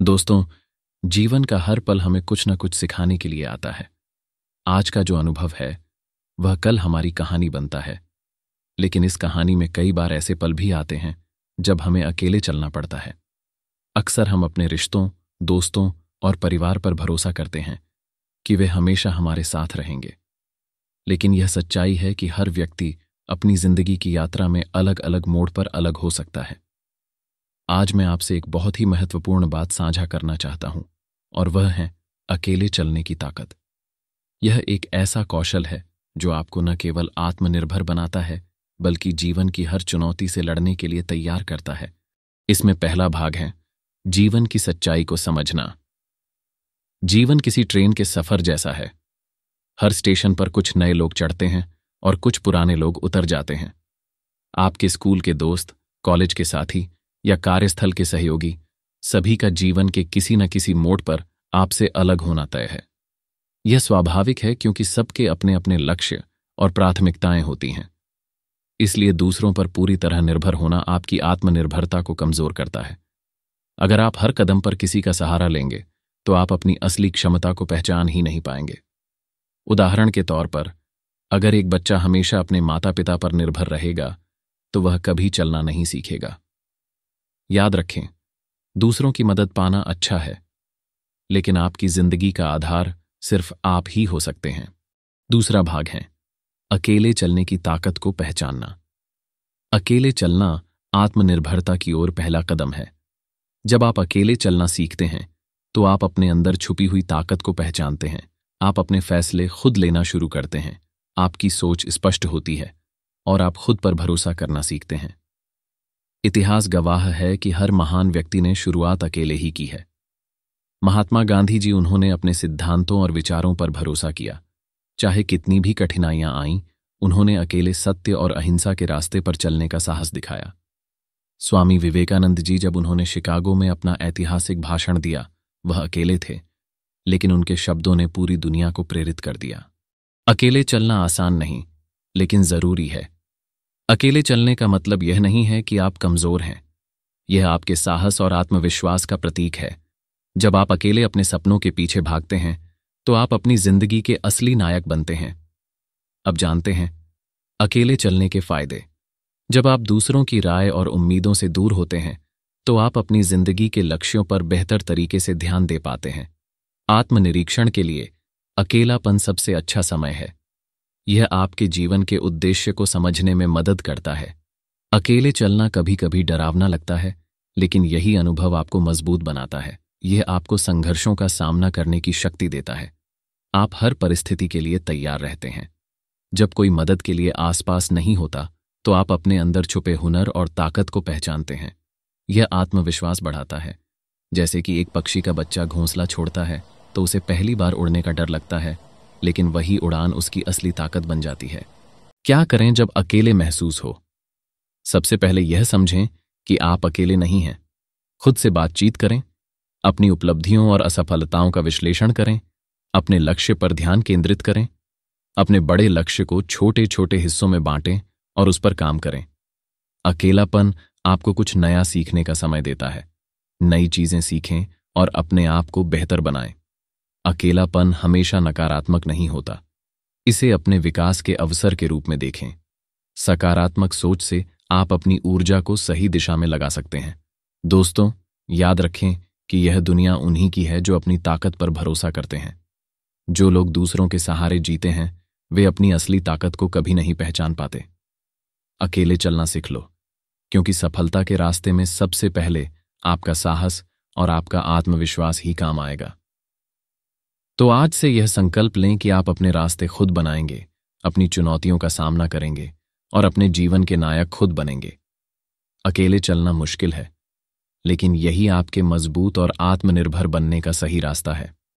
दोस्तों, जीवन का हर पल हमें कुछ न कुछ सिखाने के लिए आता है। आज का जो अनुभव है वह कल हमारी कहानी बनता है। लेकिन इस कहानी में कई बार ऐसे पल भी आते हैं जब हमें अकेले चलना पड़ता है। अक्सर हम अपने रिश्तों, दोस्तों और परिवार पर भरोसा करते हैं कि वे हमेशा हमारे साथ रहेंगे। लेकिन यह सच्चाई है कि हर व्यक्ति अपनी जिंदगी की यात्रा में अलग अलग मोड़ पर अलग हो सकता है। आज मैं आपसे एक बहुत ही महत्वपूर्ण बात साझा करना चाहता हूं, और वह है अकेले चलने की ताकत। यह एक ऐसा कौशल है जो आपको न केवल आत्मनिर्भर बनाता है, बल्कि जीवन की हर चुनौती से लड़ने के लिए तैयार करता है। इसमें पहला भाग है जीवन की सच्चाई को समझना। जीवन किसी ट्रेन के सफर जैसा है। हर स्टेशन पर कुछ नए लोग चढ़ते हैं और कुछ पुराने लोग उतर जाते हैं। आपके स्कूल के दोस्त, कॉलेज के साथी या कार्यस्थल के सहयोगी, सभी का जीवन के किसी न किसी मोड़ पर आपसे अलग होना तय है। यह स्वाभाविक है क्योंकि सबके अपने अपने लक्ष्य और प्राथमिकताएं होती हैं। इसलिए दूसरों पर पूरी तरह निर्भर होना आपकी आत्मनिर्भरता को कमजोर करता है। अगर आप हर कदम पर किसी का सहारा लेंगे तो आप अपनी असली क्षमता को पहचान ही नहीं पाएंगे। उदाहरण के तौर पर, अगर एक बच्चा हमेशा अपने माता पिता पर निर्भर रहेगा तो वह कभी चलना नहीं सीखेगा। याद रखें, दूसरों की मदद पाना अच्छा है, लेकिन आपकी जिंदगी का आधार सिर्फ आप ही हो सकते हैं। दूसरा भाग है अकेले चलने की ताकत को पहचानना। अकेले चलना आत्मनिर्भरता की ओर पहला कदम है। जब आप अकेले चलना सीखते हैं तो आप अपने अंदर छुपी हुई ताकत को पहचानते हैं। आप अपने फैसले खुद लेना शुरू करते हैं, आपकी सोच स्पष्ट होती है और आप खुद पर भरोसा करना सीखते हैं। इतिहास गवाह है कि हर महान व्यक्ति ने शुरुआत अकेले ही की है। महात्मा गांधी जी, उन्होंने अपने सिद्धांतों और विचारों पर भरोसा किया। चाहे कितनी भी कठिनाइयां आईं, उन्होंने अकेले सत्य और अहिंसा के रास्ते पर चलने का साहस दिखाया। स्वामी विवेकानंद जी, जब उन्होंने शिकागो में अपना ऐतिहासिक भाषण दिया, वह अकेले थे, लेकिन उनके शब्दों ने पूरी दुनिया को प्रेरित कर दिया। अकेले चलना आसान नहीं, लेकिन जरूरी है। अकेले चलने का मतलब यह नहीं है कि आप कमजोर हैं। यह आपके साहस और आत्मविश्वास का प्रतीक है। जब आप अकेले अपने सपनों के पीछे भागते हैं तो आप अपनी जिंदगी के असली नायक बनते हैं। अब जानते हैं अकेले चलने के फायदे। जब आप दूसरों की राय और उम्मीदों से दूर होते हैं तो आप अपनी जिंदगी के लक्ष्यों पर बेहतर तरीके से ध्यान दे पाते हैं। आत्मनिरीक्षण के लिए अकेलापन सबसे अच्छा समय है। यह आपके जीवन के उद्देश्य को समझने में मदद करता है। अकेले चलना कभी कभी डरावना लगता है, लेकिन यही अनुभव आपको मजबूत बनाता है। यह आपको संघर्षों का सामना करने की शक्ति देता है। आप हर परिस्थिति के लिए तैयार रहते हैं। जब कोई मदद के लिए आसपास नहीं होता तो आप अपने अंदर छुपे हुनर और ताकत को पहचानते हैं। यह आत्मविश्वास बढ़ाता है। जैसे कि एक पक्षी का बच्चा घोंसला छोड़ता है तो उसे पहली बार उड़ने का डर लगता है, लेकिन वही उड़ान उसकी असली ताकत बन जाती है। क्या करें जब अकेले महसूस हो? सबसे पहले यह समझें कि आप अकेले नहीं हैं। खुद से बातचीत करें, अपनी उपलब्धियों और असफलताओं का विश्लेषण करें, अपने लक्ष्य पर ध्यान केंद्रित करें। अपने बड़े लक्ष्य को छोटे छोटे हिस्सों में बांटें और उस पर काम करें। अकेलापन आपको कुछ नया सीखने का समय देता है। नई चीजें सीखें और अपने आप को बेहतर बनाएं। अकेलापन हमेशा नकारात्मक नहीं होता। इसे अपने विकास के अवसर के रूप में देखें। सकारात्मक सोच से आप अपनी ऊर्जा को सही दिशा में लगा सकते हैं। दोस्तों, याद रखें कि यह दुनिया उन्हीं की है जो अपनी ताकत पर भरोसा करते हैं। जो लोग दूसरों के सहारे जीते हैं वे अपनी असली ताकत को कभी नहीं पहचान पाते। अकेले चलना सीख लो, क्योंकि सफलता के रास्ते में सबसे पहले आपका साहस और आपका आत्मविश्वास ही काम आएगा। तो आज से यह संकल्प लें कि आप अपने रास्ते खुद बनाएंगे, अपनी चुनौतियों का सामना करेंगे और अपने जीवन के नायक खुद बनेंगे। अकेले चलना मुश्किल है, लेकिन यही आपके मजबूत और आत्मनिर्भर बनने का सही रास्ता है।